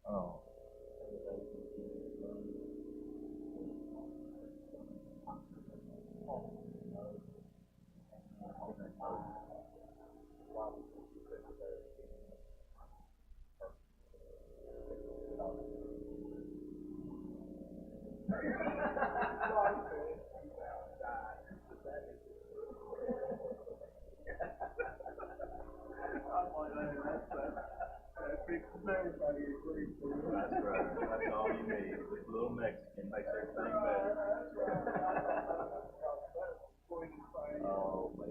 Oh. That's right. That's all you need. Just a little Mexican makes everything better. Oh, man.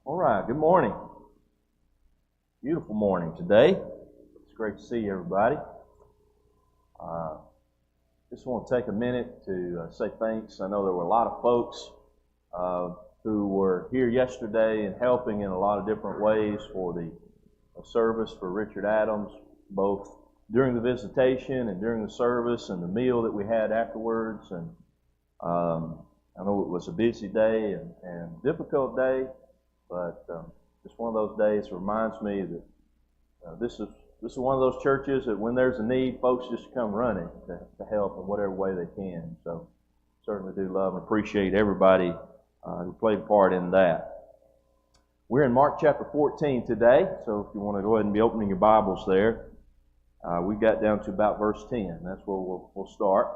All right, good morning. Beautiful morning today. It's great to see everybody. Just want to take a minute to say thanks. I know there were a lot of folks who were here yesterday and helping in a lot of different ways for the service for Richard Adams, both during the visitation and during the service and the meal that we had afterwards. And I know it was a busy day and difficult day, but just one of those days reminds me that this is one of those churches that when there's a need, folks just come running to help in whatever way they can. So certainly do love and appreciate everybody who played a part in that. We're in Mark chapter 14 today, so if you want to go ahead and be opening your Bibles there, we got down to about verse 10. That's where we'll start.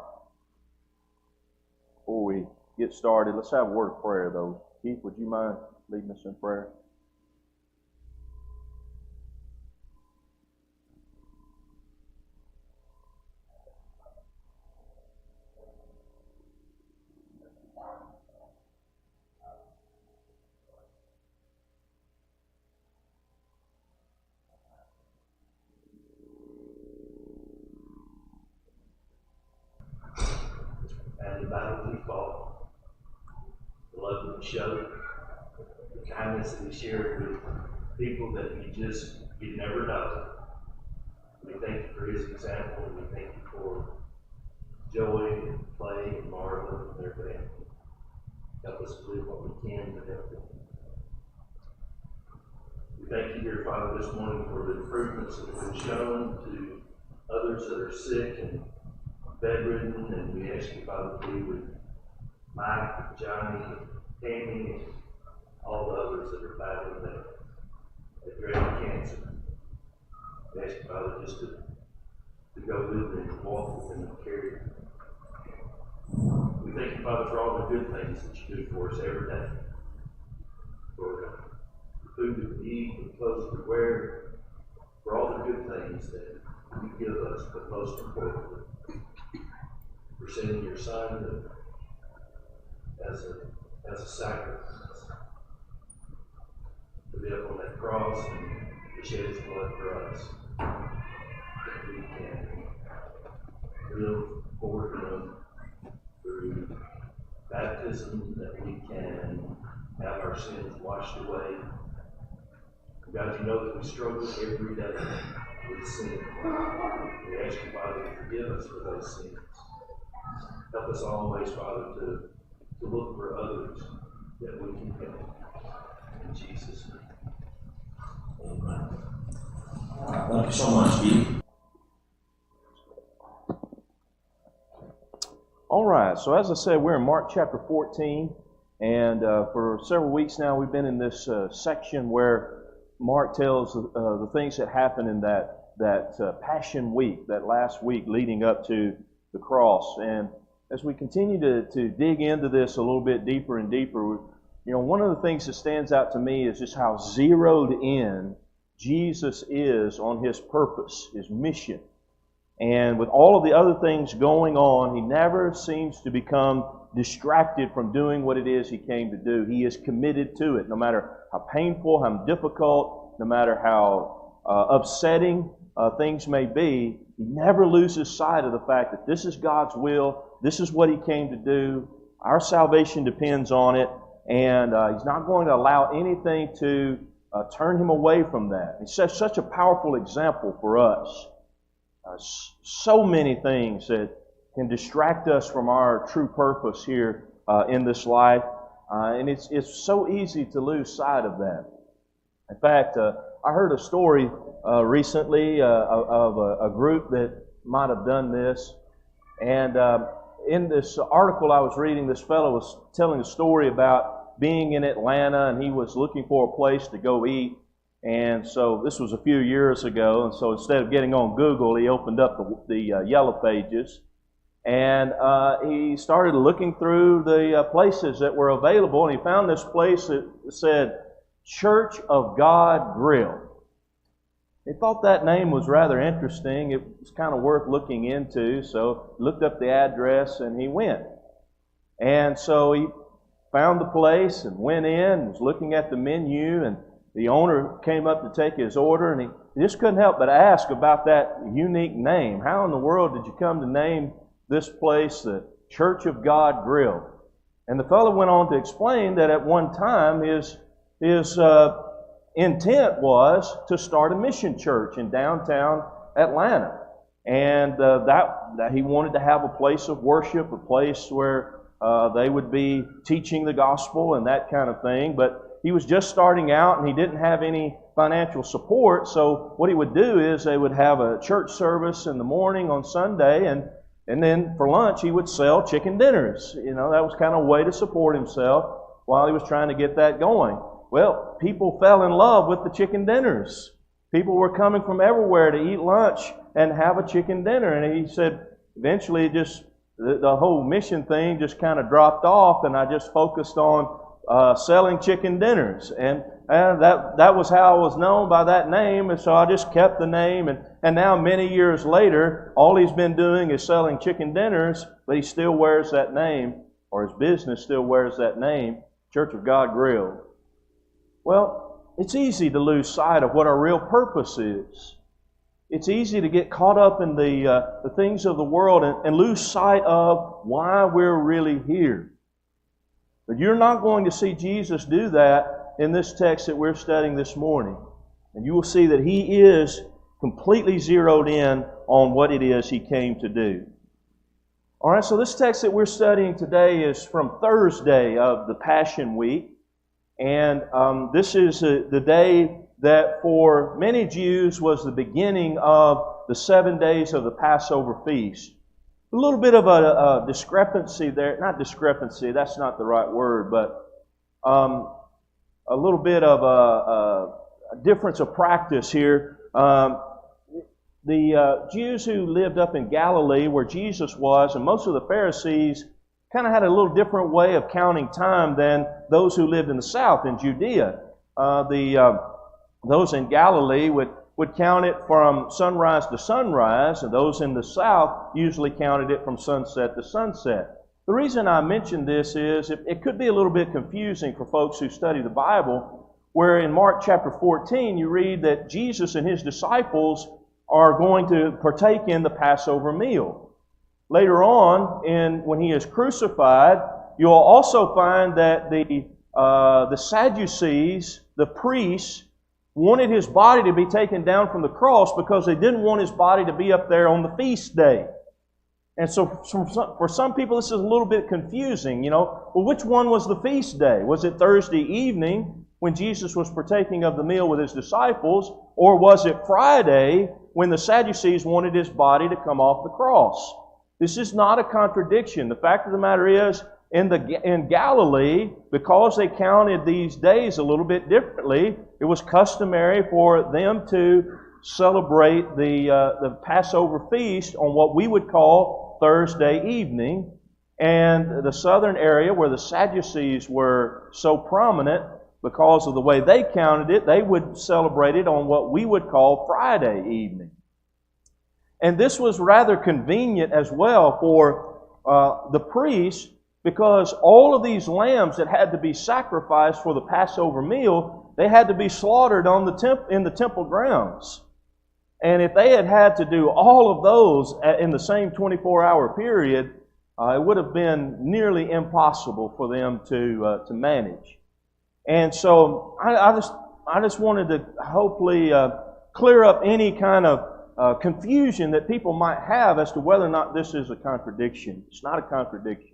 Before we get started, let's have a word of prayer, though. Keith, would you mind leading us in prayer? And the battle we fought, the love that we showed, the kindness that we shared with people that you'd never know. We thank you for his example, and we thank you for Joey and Clay and Marva and their family. Help us to do what we can to help them. We thank you, dear Father, this morning for the improvements that have been shown to others that are sick and bedridden, and we ask you, Father, to be with Mike, Johnny, Tammy and all the others that are battling that dreaded cancer. We ask you, Father, just to go with them and walk with them and carry them. We thank you, Father, for all the good things that you do for us every day. For the food that we eat, the clothes we wear, for all the good things that you give us, but most importantly, for sending your Son as a sacrifice to be up on that cross and to shed his blood for us, that we can live for him through baptism, that we can have our sins washed away. God, you know that we struggle every day with sin. We ask you, Father, to forgive us for those sins. Help us always, Father, to look for others that we can help. In Jesus' name. Amen. Thank you so much, Pete. All right, so as I said, we're in Mark chapter 14, and for several weeks now we've been in this section where Mark tells the things that happened in that Passion Week, that last week leading up to the cross. And as we continue to dig into this a little bit deeper and deeper, one of the things that stands out to me is just how zeroed in Jesus is on his purpose, his mission. And with all of the other things going on, he never seems to become distracted from doing what it is he came to do. He is committed to it, no matter how painful, how difficult, no matter how upsetting things may be. He never loses sight of the fact that this is God's will, this is what he came to do, our salvation depends on it, and he's not going to allow anything to turn him away from that. He's such a powerful example for us. So many things that can distract us from our true purpose here in this life, and it's so easy to lose sight of that. In fact, I heard a story recently of a group that might have done this, and in this article I was reading, this fellow was telling a story about being in Atlanta, and he was looking for a place to go eat. And so this was a few years ago, and so instead of getting on Google, he opened up the Yellow Pages, and he started looking through the places that were available, and he found this place that said Church of God Grill. He thought that name was rather interesting. It was kind of worth looking into, so he looked up the address and he went. And so he found the place and went in, was looking at the menu, and the owner came up to take his order, and he just couldn't help but ask about that unique name. How in the world did you come to name this place the Church of God Grill? And the fellow went on to explain that at one time his intent was to start a mission church in downtown Atlanta. And that he wanted to have a place of worship, a place where they would be teaching the gospel and that kind of thing. But he was just starting out and he didn't have any financial support. So what he would do is they would have a church service in the morning on Sunday, and then for lunch he would sell chicken dinners. That was kind of a way to support himself while he was trying to get that going. Well, people fell in love with the chicken dinners. People were coming from everywhere to eat lunch and have a chicken dinner. And he said eventually the whole mission thing just kind of dropped off, and I just focused on selling chicken dinners, and that was how I was known by that name, and so I just kept the name, and now many years later, all he's been doing is selling chicken dinners, but he still wears that name, or his business still wears that name, Church of God Grill. Well, it's easy to lose sight of what our real purpose is. It's easy to get caught up in the things of the world and lose sight of why we're really here. But you're not going to see Jesus do that in this text that we're studying this morning. And you will see that he is completely zeroed in on what it is he came to do. All right, so this text that we're studying today is from Thursday of the Passion Week. And this is the day that for many Jews was the beginning of the 7 days of the Passover feast. A little bit of a discrepancy there. Not discrepancy, that's not the right word, but a little bit of a difference of practice here. The Jews who lived up in Galilee, where Jesus was, and most of the Pharisees kind of had a little different way of counting time than those who lived in the south, in Judea. Those in Galilee would count it from sunrise to sunrise, and those in the south usually counted it from sunset to sunset. The reason I mention this is it could be a little bit confusing for folks who study the Bible, where in Mark chapter 14 you read that Jesus and his disciples are going to partake in the Passover meal. Later on, when he is crucified, you'll also find that the Sadducees, the priests, wanted his body to be taken down from the cross because they didn't want his body to be up there on the feast day. And so for some people this is a little bit confusing, Well, which one was the feast day? Was it Thursday evening when Jesus was partaking of the meal with his disciples, or was it Friday when the Sadducees wanted his body to come off the cross? This is not a contradiction. The fact of the matter is, in Galilee, because they counted these days a little bit differently, it was customary for them to celebrate the Passover feast on what we would call Thursday evening. And the southern area where the Sadducees were so prominent, because of the way they counted it, they would celebrate it on what we would call Friday evening. And this was rather convenient as well for the priests, because all of these lambs that had to be sacrificed for the Passover meal, they had to be slaughtered in the temple grounds. And if they had to do all of those in the same 24-hour period, it would have been nearly impossible for them to manage. And so I just wanted to hopefully clear up any kind of confusion that people might have as to whether or not this is a contradiction. It's not a contradiction.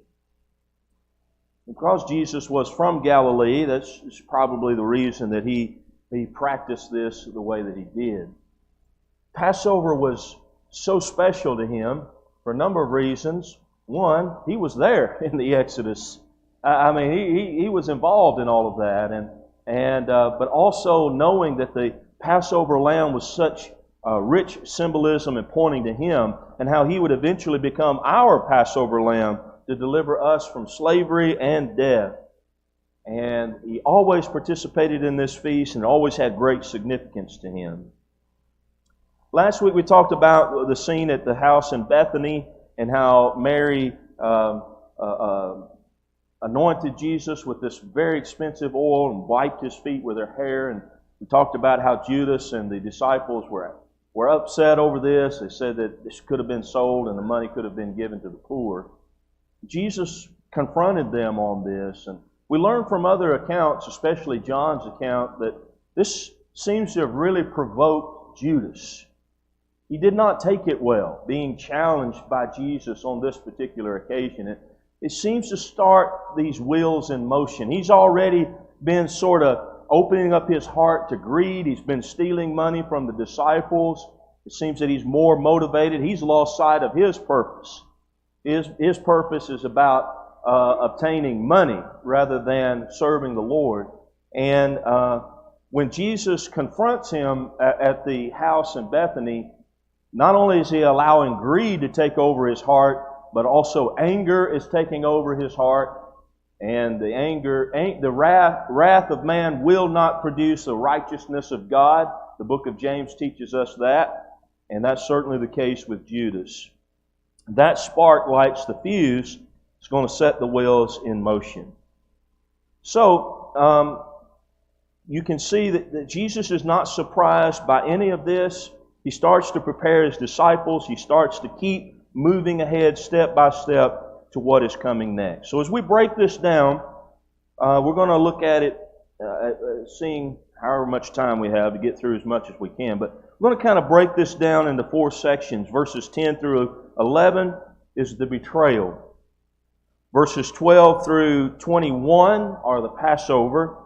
Because Jesus was from Galilee, that's probably the reason that he practiced this the way that he did. Passover was so special to him for a number of reasons. One, he was there in the Exodus. I mean, he was involved in all of that, but also knowing that the Passover lamb was such rich symbolism and pointing to him, and how he would eventually become our Passover lamb to deliver us from slavery and death. And he always participated in this feast, and it always had great significance to him. Last week we talked about the scene at the house in Bethany and how Mary anointed Jesus with this very expensive oil and wiped his feet with her hair. And we talked about how Judas and the disciples were upset over this. They said that this could have been sold and the money could have been given to the poor. Jesus confronted them on this, and we learn from other accounts, especially John's account, that this seems to have really provoked Judas. He did not take it well, being challenged by Jesus on this particular occasion. It seems to start these wheels in motion. He's already been sort of opening up his heart to greed. He's been stealing money from the disciples. It seems that he's more motivated. He's lost sight of his purpose. His purpose is about obtaining money rather than serving the Lord. And when Jesus confronts him at the house in Bethany, not only is he allowing greed to take over his heart, but also anger is taking over his heart. And the wrath of man will not produce the righteousness of God. The book of James teaches us that. And that's certainly the case with Judas. That spark lights the fuse. It's going to set the wheels in motion. So, you can see that Jesus is not surprised by any of this. He starts to prepare his disciples. He starts to keep moving ahead step by step to what is coming next. So as we break this down, we're going to look at it, seeing however much time we have to get through as much as we can. But we're going to kind of break this down into 4 sections. Verses 10 through 11 is the betrayal. Verses 12 through 21 are the Passover.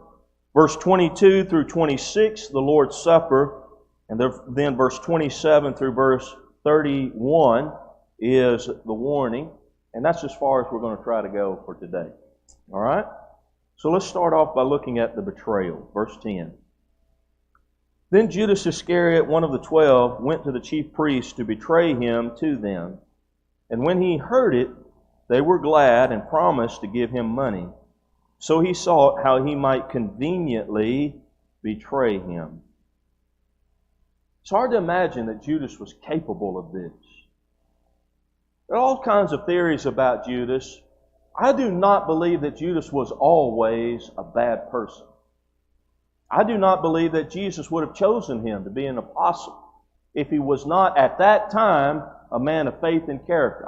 Verse 22 through 26, the Lord's Supper. And then verse 27 through verse 31 is the warning. And that's as far as we're going to try to go for today. All right? So let's start off by looking at the betrayal. Verse 10. Then Judas Iscariot, one of the 12, went to the chief priests to betray him to them. And when he heard it, they were glad and promised to give him money. So he sought how he might conveniently betray him. It's hard to imagine that Judas was capable of this. There are all kinds of theories about Judas. I do not believe that Judas was always a bad person. I do not believe that Jesus would have chosen him to be an apostle if he was not at that time a man of faith and character.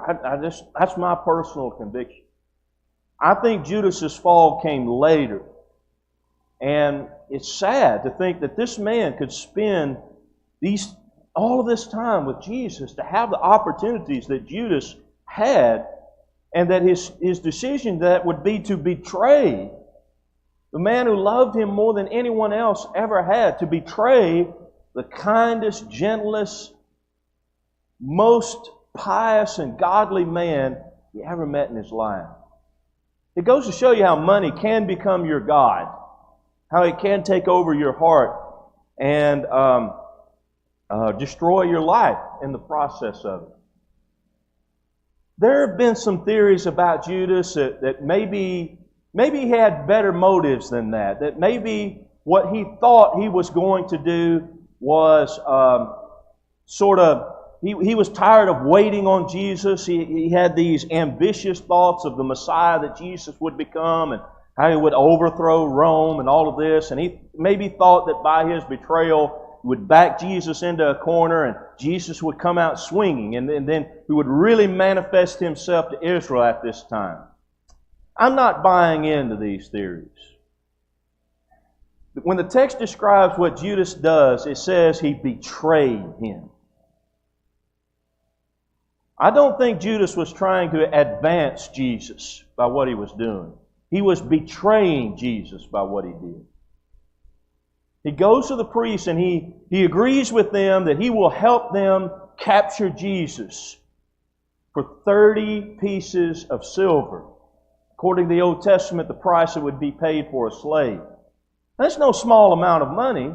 That's my personal conviction. I think Judas's fall came later. And it's sad to think that this man could spend all of this time with Jesus, to have the opportunities that Judas had, and that his decision that would be to betray the man who loved him more than anyone else ever had, to betray the kindest, gentlest, most pious and godly man he ever met in his life. It goes to show you how money can become your God, how it can take over your heart and destroy your life in the process of it. There have been some theories about Judas that maybe he had better motives than that. That maybe what he thought he was going to do was he was tired of waiting on Jesus. He had these ambitious thoughts of the Messiah that Jesus would become and how he would overthrow Rome and all of this. And he maybe thought that by his betrayal, would back Jesus into a corner and Jesus would come out swinging, and then he would really manifest himself to Israel at this time. I'm not buying into these theories. When the text describes what Judas does, it says he betrayed him. I don't think Judas was trying to advance Jesus by what he was doing. He was betraying Jesus by what he did. He goes to the priests and he agrees with them that he will help them capture Jesus for 30 pieces of silver. According to the Old Testament, the price that would be paid for a slave. That's no small amount of money.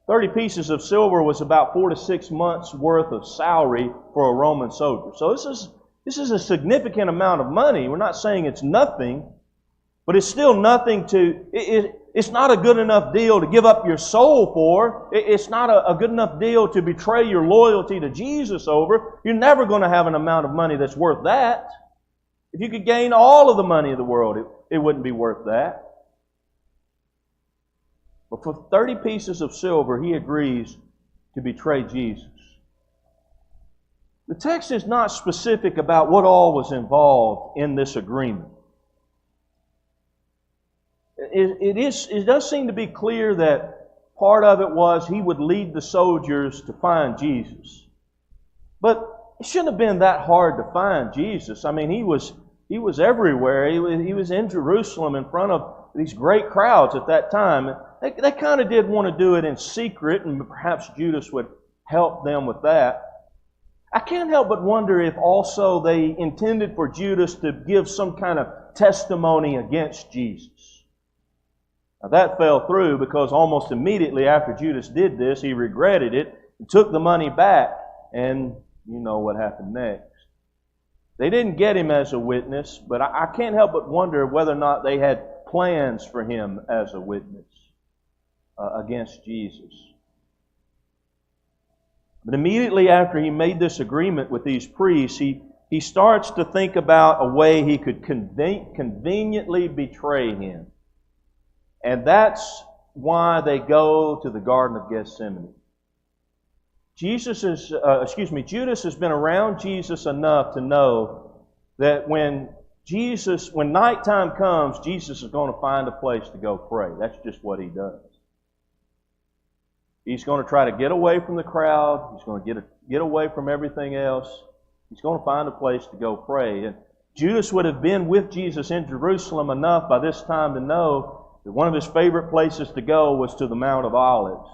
30 pieces of silver was about 4 to 6 months worth of salary for a Roman soldier. So this is a significant amount of money. We're not saying it's nothing, but it's still nothing it's not a good enough deal to give up your soul for. It's not a good enough deal to betray your loyalty to Jesus over. You're never going to have an amount of money that's worth that. If you could gain all of the money of the world, it wouldn't be worth that. But for 30 pieces of silver, he agrees to betray Jesus. The text is not specific about what all was involved in this agreement. It does seem to be clear that part of it was he would lead the soldiers to find Jesus. But it shouldn't have been that hard to find Jesus. I mean, he was everywhere. He was in Jerusalem in front of these great crowds at that time. They kind of did want to do it in secret, and perhaps Judas would help them with that. I can't help but wonder if also they intended for Judas to give some kind of testimony against Jesus. Now that fell through because almost immediately after Judas did this, he regretted it and took the money back, and you know what happened next. They didn't get him as a witness, but I can't help but wonder whether or not they had plans for him as a witness against Jesus. But immediately after he made this agreement with these priests, he starts to think about a way he could conveniently betray him. And that's why they go to the Garden of Gethsemane. Judas has been around Jesus enough to know that when nighttime comes, Jesus is going to find a place to go pray. That's just what he does. He's going to try to get away from the crowd. He's going to get away from everything else. He's going to find a place to go pray. And Judas would have been with Jesus in Jerusalem enough by this time to know that one of his favorite places to go was to the Mount of Olives.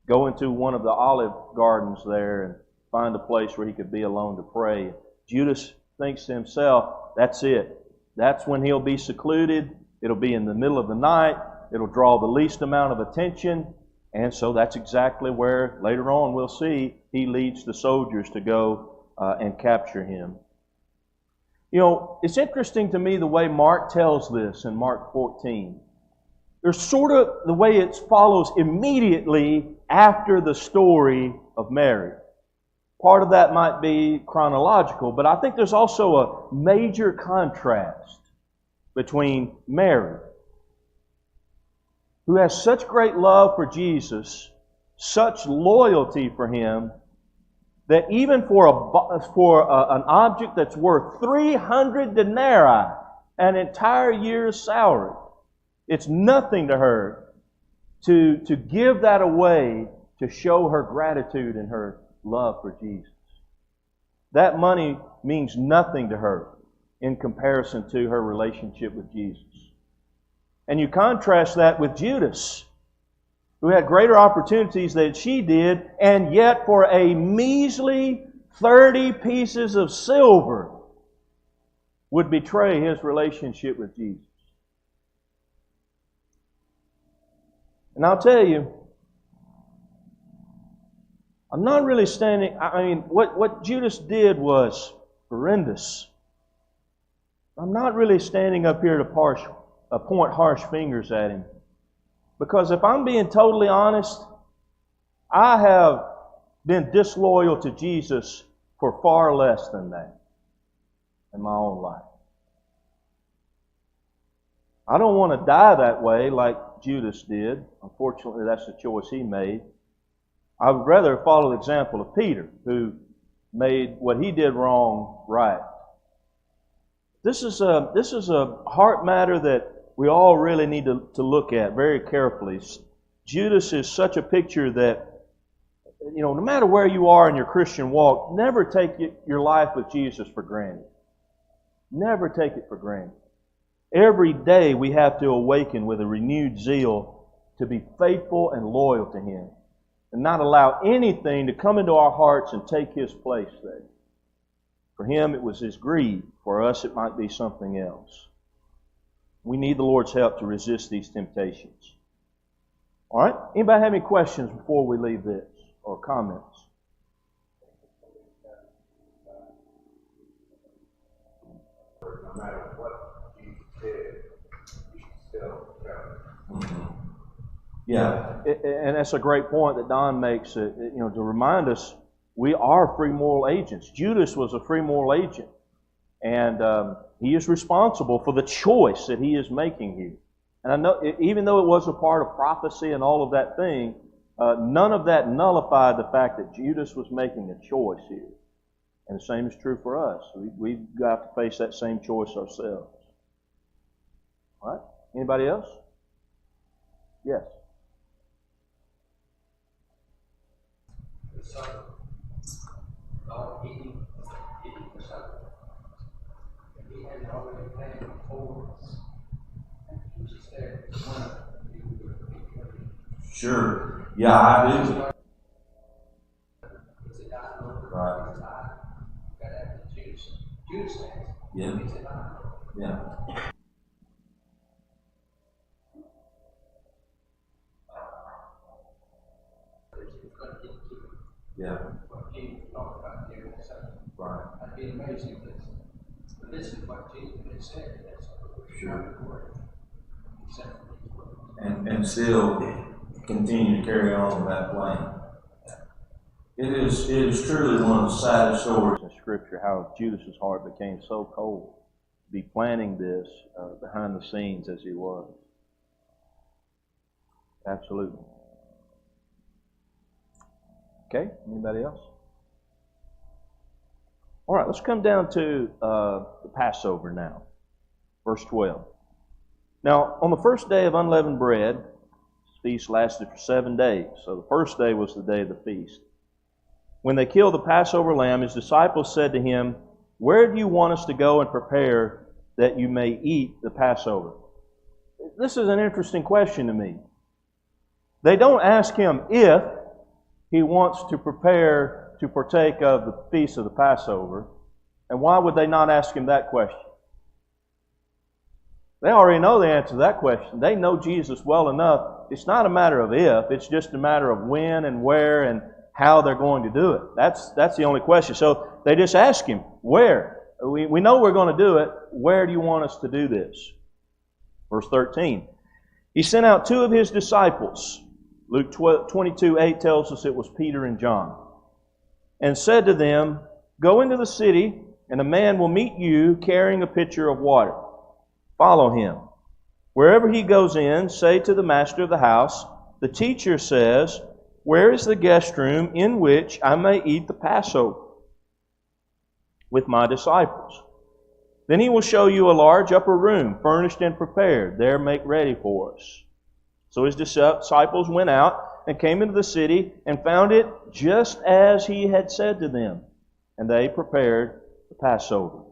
Go into one of the olive gardens there and find a place where he could be alone to pray. Judas thinks to himself, that's it. That's when he'll be secluded. It'll be in the middle of the night. It'll draw the least amount of attention. And so that's exactly where, later on, we'll see he leads the soldiers to go and capture him. You know, it's interesting to me the way Mark tells this in Mark 14. There's sort of the way it follows immediately after the story of Mary. Part of that might be chronological, but I think there's also a major contrast between Mary, who has such great love for Jesus, such loyalty for Him, that even for an object that's worth 300 denarii, an entire year's salary, it's nothing to her to give that away to show her gratitude and her love for Jesus. That money means nothing to her in comparison to her relationship with Jesus. And you contrast that with Judas, who had greater opportunities than she did, and yet for a measly 30 pieces of silver would betray his relationship with Jesus. And I'll tell you, I'm not really standing... what Judas did was horrendous. I'm not really standing up here to point harsh fingers at him. Because if I'm being totally honest, I have been disloyal to Jesus for far less than that in my own life. I don't want to die that way like Judas did. Unfortunately, that's the choice he made. I would rather follow the example of Peter, who made what he did wrong right. This is a heart matter that we all really need to look at very carefully. Judas is such a picture that, no matter where you are in your Christian walk, never take your life with Jesus for granted. Never take it for granted. Every day we have to awaken with a renewed zeal to be faithful and loyal to Him, and not allow anything to come into our hearts and take His place there. For Him, it was His greed. For us, it might be something else. We need the Lord's help to resist these temptations. All right? Anybody have any questions before we leave this, or comments? No matter what you did, you should still go. Yeah, and that's a great point that Don makes. To remind us, we are free moral agents. Judas was a free moral agent, and he is responsible for the choice that he is making here. And I know, even though it was a part of prophecy and all of that thing, none of that nullified the fact that Judas was making a choice here. And the same is true for us. We've got to face that same choice ourselves. All right? Anybody else? Yes. The son, eating the son. And he had already planned for us. And he just said, Sure. Yeah, I do. Right. Judas says, Yeah. he said, Yeah. Yeah. what Jesus talked about there in the Son. Right. That'd be amazing. But this is what Jesus had said. That's Sure. the word. Except for these words. And still continue to carry on that plan. It is truly one of the saddest stories In Scripture, how Judas's heart became so cold to be planning this behind the scenes as he was. Absolutely. Okay, anybody else? All right, let's come down to the Passover now. Verse 12. Now, on the first day of unleavened bread, this feast lasted for 7 days. So the first day was the day of the feast. When they killed the Passover lamb, His disciples said to Him, "Where do you want us to go and prepare that you may eat the Passover?" This is an interesting question to me. They don't ask Him if He wants to prepare to partake of the feast of the Passover. And why would they not ask Him that question? They already know the answer to that question. They know Jesus well enough. It's not a matter of if, it's just a matter of when and where and how they're going to do it. That's the only question. So they just ask Him, where? We know we're going to do it. Where do you want us to do this? Verse 13. He sent out 2 of His disciples. Luke 22:8 tells us it was Peter and John. And said to them, go into the city, and a man will meet you carrying a pitcher of water. Follow him. Wherever he goes in, say to the master of the house, the teacher says, where is the guest room in which I may eat the Passover with my disciples? Then he will show you a large upper room, furnished and prepared. There make ready for us. So his disciples went out and came into the city and found it just as he had said to them. And they prepared the Passover.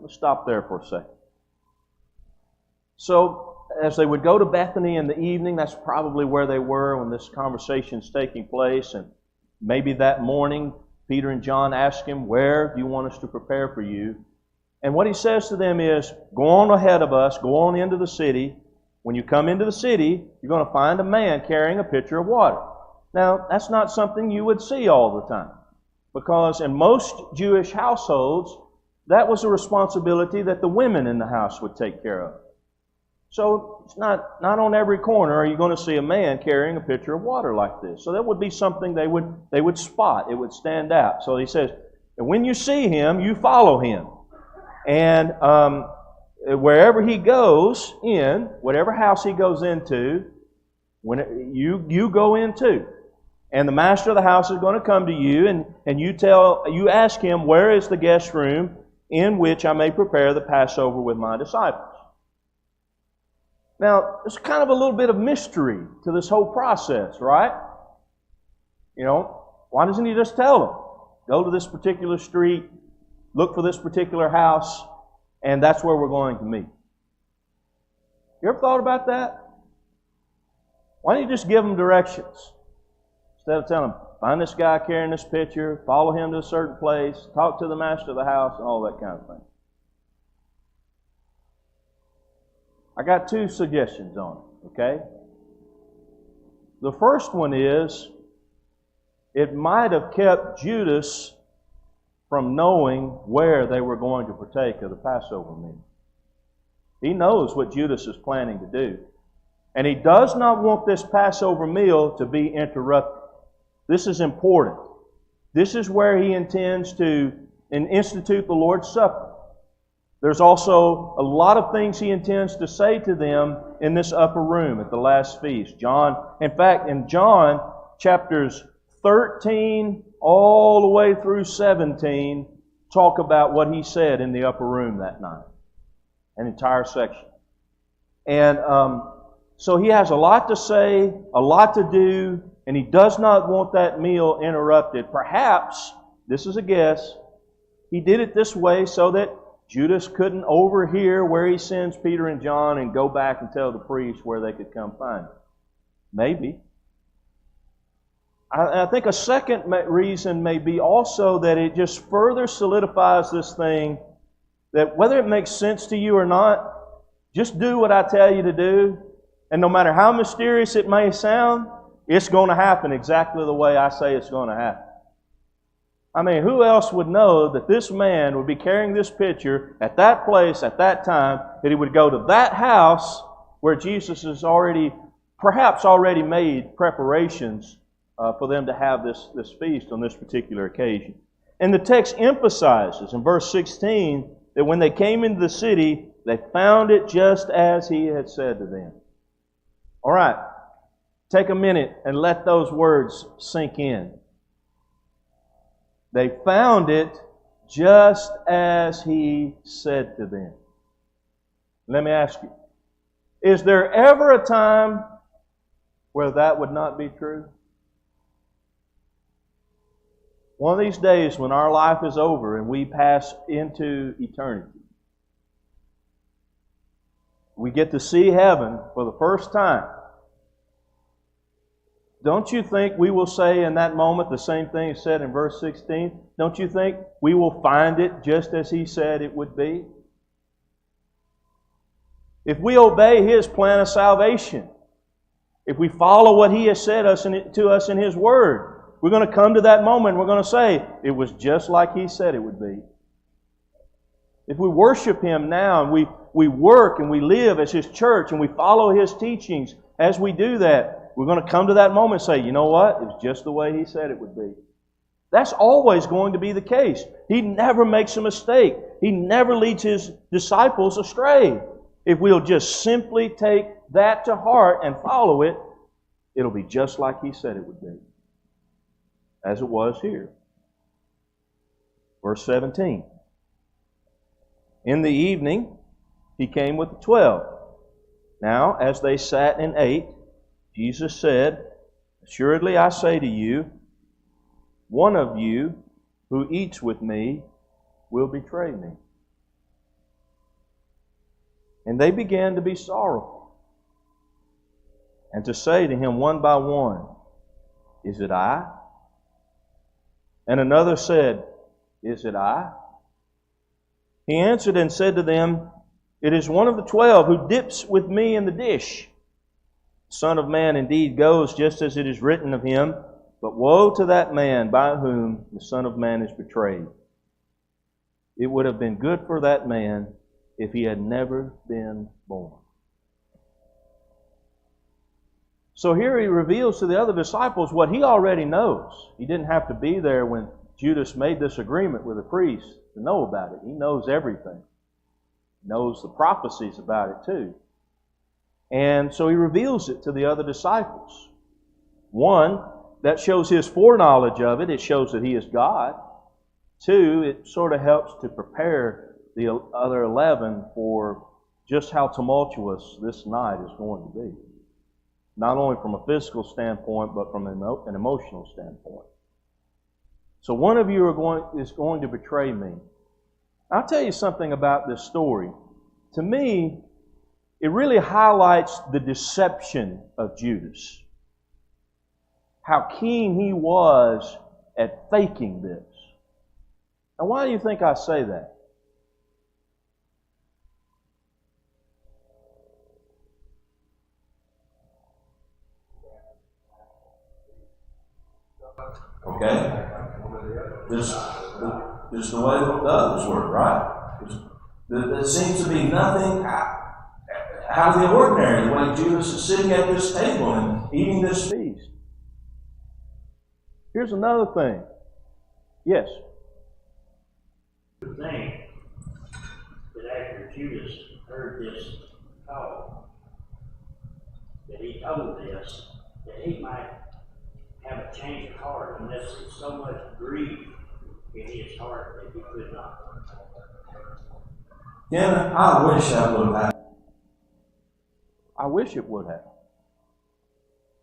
Let's stop there for a second. So, as they would go to Bethany in the evening, that's probably where they were when this conversation is taking place. And maybe that morning, Peter and John ask Him, where do you want us to prepare for you? And what He says to them is, go on ahead of us, go on into the city. When you come into the city, you're going to find a man carrying a pitcher of water. Now, that's not something you would see all the time, because in most Jewish households, that was a responsibility that the women in the house would take care of. So it's not on every corner are you going to see a man carrying a pitcher of water like this. So that would be something they would spot. It would stand out. So He says, when you see him, you follow him. And wherever he goes in, whatever house he goes into, you go into. And the master of the house is going to come to you, and you ask him, where is the guest room in which I may prepare the Passover with my disciples? Now, there's kind of a little bit of mystery to this whole process, right? Why doesn't He just tell them? Go to this particular street, look for this particular house, and that's where we're going to meet. You ever thought about that? Why don't you just give them directions? Instead of telling them, find this guy carrying this pitcher, follow him to a certain place, talk to the master of the house, and all that kind of thing. I got 2 suggestions on it, okay? The first one is, it might have kept Judas from knowing where they were going to partake of the Passover meal. He knows what Judas is planning to do. And he does not want this Passover meal to be interrupted. This is important. This is where he intends to institute the Lord's Supper. There's also a lot of things he intends to say to them in this upper room at the last feast. In fact, in John chapters 13 all the way through 17, talk about what he said in the upper room that night. An entire section. And so he has a lot to say, a lot to do, and he does not want that meal interrupted. Perhaps, this is a guess, he did it this way so that Judas couldn't overhear where he sends Peter and John and go back and tell the priest where they could come find him. Maybe. I think a second reason may be also that it just further solidifies this thing that whether it makes sense to you or not, just do what I tell you to do, and no matter how mysterious it may sound, it's going to happen exactly the way I say it's going to happen. I mean, who else would know that this man would be carrying this pitcher at that place, at that time, that he would go to that house where Jesus has perhaps already made preparations for them to have this feast on this particular occasion. And the text emphasizes in verse 16 that when they came into the city, they found it just as he had said to them. All right, take a minute and let those words sink in. They found it just as he said to them. Let me ask you, is there ever a time where that would not be true? One of these days when our life is over and we pass into eternity, we get to see heaven for the first time. Don't you think we will say in that moment the same thing as said in verse 16? Don't you think we will find it just as he said it would be? if we obey His plan of salvation, if we follow what He has said to us in His Word, we're going to come to that moment, we're going to say, it was just like He said it would be. If we worship Him now, and we work and we live as His church, and we follow His teachings, as we do that, we're going to come to that moment and say, you know what? It was just the way He said it would be. That's always going to be the case. He never makes a mistake. He never leads His disciples astray. If we'll just simply take that to heart and follow it, it'll be just like He said it would be. As it was here. Verse 17. In the evening, He came with the 12. Now, as they sat and ate, Jesus said, Assuredly I say to you, one of you who eats with me will betray me. And they began to be sorrowful, and to say to Him one by one, Is it I? And another said, Is it I? He answered and said to them, It is one of the 12 who dips with me in the dish. The Son of Man indeed goes just as it is written of Him, but woe to that man by whom the Son of Man is betrayed. It would have been good for that man if he had never been born. So here He reveals to the other disciples what He already knows. He didn't have to be there when Judas made this agreement with the priest to know about it. He knows everything. He knows the prophecies about it too. And so He reveals it to the other disciples. One, that shows His foreknowledge of it. It shows that He is God. Two, it sort of helps to prepare the other 11 for just how tumultuous this night is going to be. Not only from a physical standpoint, but from an emotional standpoint. So one of you is going to betray me. I'll tell you something about this story. To me, it really highlights the deception of Judas. How keen he was at faking this. Now, why do you think I say that? Okay? This is the way the others work, right? There seems to be nothing out of the ordinary the way Judas is sitting at this table and eating this feast. Here's another thing. Yes? The thing that after Judas heard this call, that he told this, that he might have a change of heart unless there's so much grief in his heart that he could not. Yeah, I wish that would have happened. I wish it would have.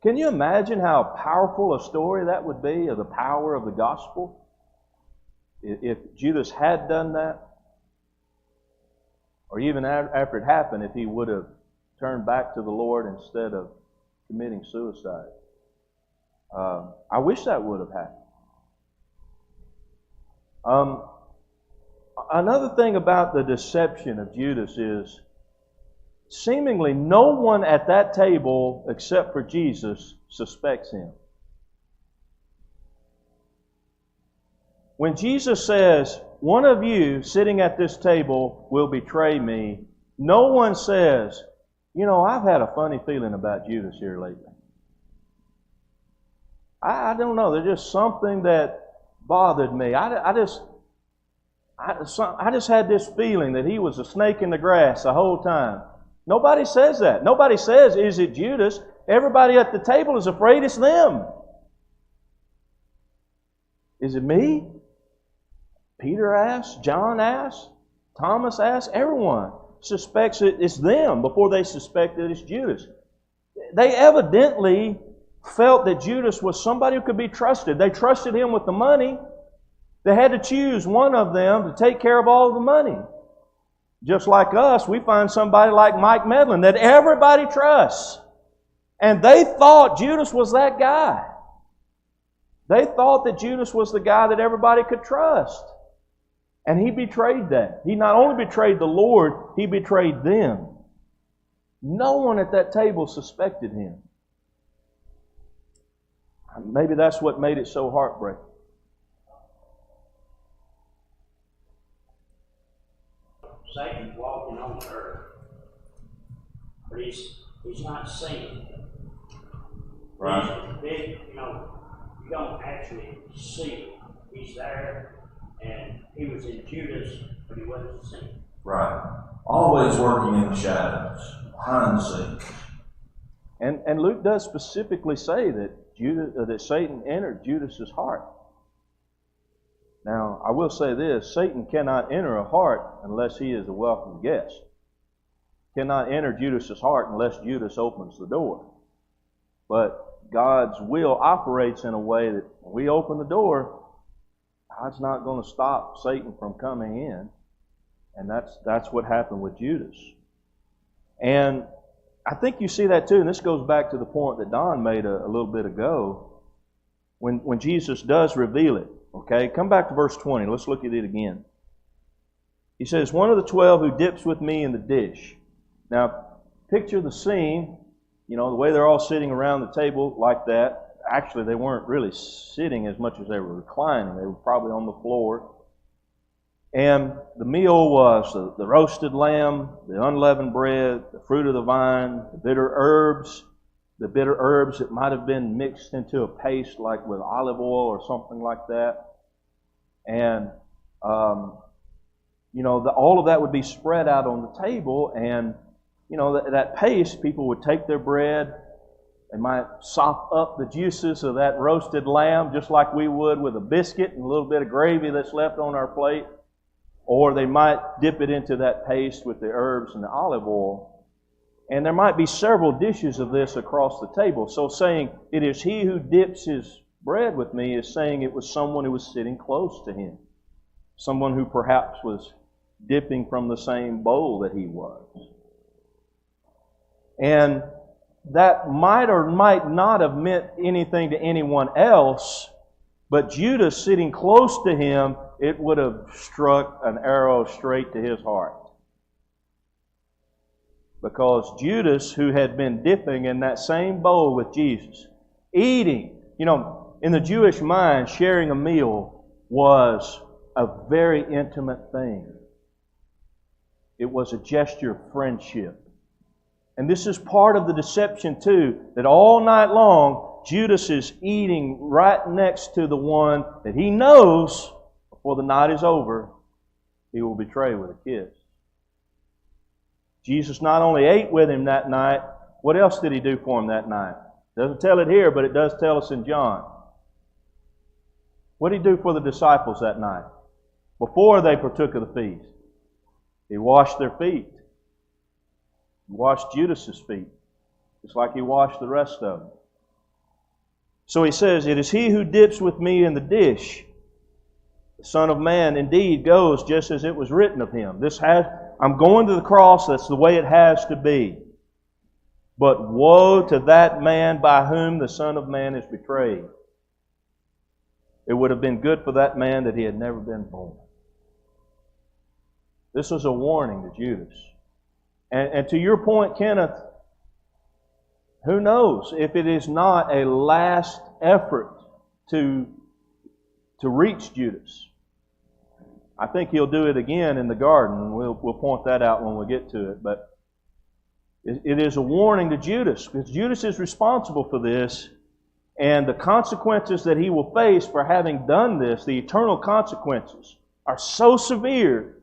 Can you imagine how powerful a story that would be of the power of the gospel? If Judas had done that, or even after it happened, if he would have turned back to the Lord instead of committing suicide. I wish that would have happened. Another thing about the deception of Judas is seemingly no one at that table except for Jesus suspects him. When Jesus says, one of you sitting at this table will betray me, no one says, you know, I've had a funny feeling about Judas here lately. I don't know. There's just something that bothered me. I just had this feeling that he was a snake in the grass the whole time. Nobody says that. Nobody says, is it Judas? Everybody at the table is afraid it's them. Is it me? Peter asks, John asks, Thomas asks, everyone suspects it's them before they suspect that it's Judas. They evidently felt that Judas was somebody who could be trusted. They trusted him with the money. They had to choose one of them to take care of all of the money. Just like us, we find somebody like Mike Medlin that everybody trusts. And they thought Judas was that guy. They thought that Judas was the guy that everybody could trust. And he betrayed that. He not only betrayed the Lord, he betrayed them. No one at that table suspected him. Maybe that's what made it so heartbreaking. Satan's walking on the earth, but he's not seen. Right. He's big, you don't actually see him. He's there, and he was in Judas, but he wasn't seen. Right. Always working in the shadows, behind the scenes. And Luke does specifically say that that Satan entered Judas's heart. Now, I will say this, Satan cannot enter a heart unless he is a welcome guest. Cannot enter Judas's heart unless Judas opens the door. But God's will operates in a way that when we open the door, God's not going to stop Satan from coming in. And that's what happened with Judas. And I think you see that too, and this goes back to the point that Don made a little bit ago, when Jesus does reveal it. Okay, come back to verse 20. Let's look at it again. He says, one of the 12 who dips with me in the dish. Now, picture the scene, the way they're all sitting around the table like that. Actually, they weren't really sitting as much as they were reclining. They were probably on the floor. And the meal was the roasted lamb, the unleavened bread, the fruit of the vine, the bitter herbs that might have been mixed into a paste like with olive oil or something like that. And, all of that would be spread out on the table. And, that paste, people would take their bread. They might sop up the juices of that roasted lamb just like we would with a biscuit and a little bit of gravy that's left on our plate. Or they might dip it into that paste with the herbs and the olive oil. And there might be several dishes of this across the table. So saying, it is he who dips his bread with me is saying it was someone who was sitting close to him. Someone who perhaps was dipping from the same bowl that he was. And that might or might not have meant anything to anyone else, but Judas sitting close to him, it would have struck an arrow straight to his heart. Because Judas, who had been dipping in that same bowl with Jesus, eating, in the Jewish mind, sharing a meal was a very intimate thing. It was a gesture of friendship. And this is part of the deception too, that all night long, Judas is eating right next to the one that he knows before the night is over, he will betray with a kiss. Jesus not only ate with him that night, what else did he do for him that night? Doesn't tell it here, but it does tell us in John. What did he do for the disciples that night? Before they partook of the feast, he washed their feet. He washed Judas's feet, just like he washed the rest of them. So he says, it is he who dips with me in the dish. The Son of Man indeed goes just as it was written of him. I'm going to the cross, that's the way it has to be. But woe to that man by whom the Son of Man is betrayed. It would have been good for that man that he had never been born. This was a warning to Judas. And to your point, Kenneth, who knows if it is not a last effort to reach Judas. I think he'll do it again in the garden. We'll point that out when we get to it. But it is a warning to Judas, because Judas is responsible for this, and the consequences that he will face for having done this, the eternal consequences, are so severe.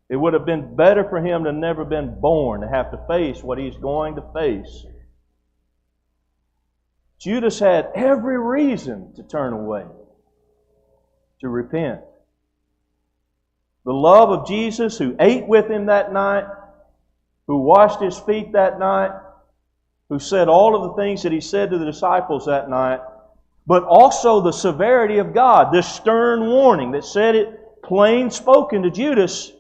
It would have been better for him to never been born, to have to face what he's going to face. Judas had every reason to turn away, to repent. The love of Jesus, who ate with him that night, who washed his feet that night, who said all of the things that he said to the disciples that night, but also the severity of God, this stern warning that said it plain spoken to Judas.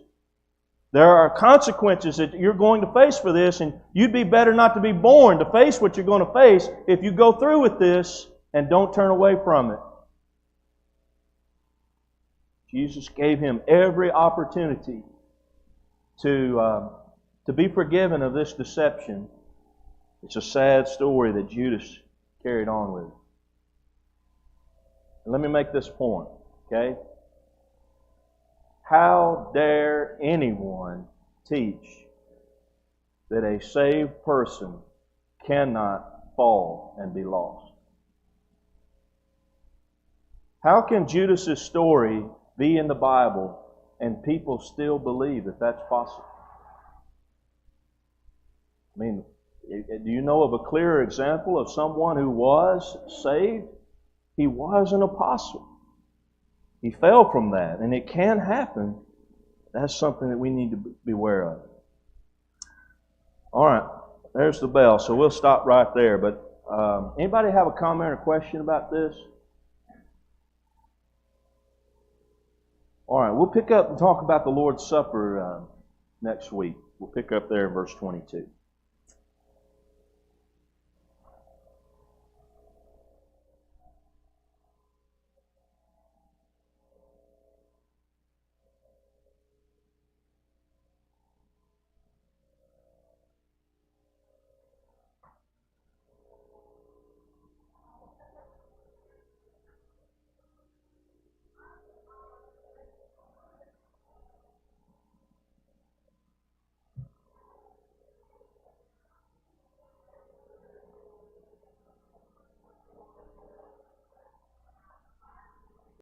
There are consequences that you're going to face for this, and you'd be better not to be born to face what you're going to face if you go through with this and don't turn away from it. Jesus gave him every opportunity to to be forgiven of this deception, it's a sad story that Judas carried on with. And let me make this point, okay? How dare anyone teach that a saved person cannot fall and be lost? How can Judas's story be in the Bible and people still believe that that's possible? I mean, do you know of a clearer example of someone who was saved? He was an apostle. He fell from that, and it can happen. That's something that we need to be aware of. All right, there's the bell, so we'll stop right there. But anybody have a comment or question about this? All right, we'll pick up and talk about the Lord's Supper next week. We'll pick up there in verse 22.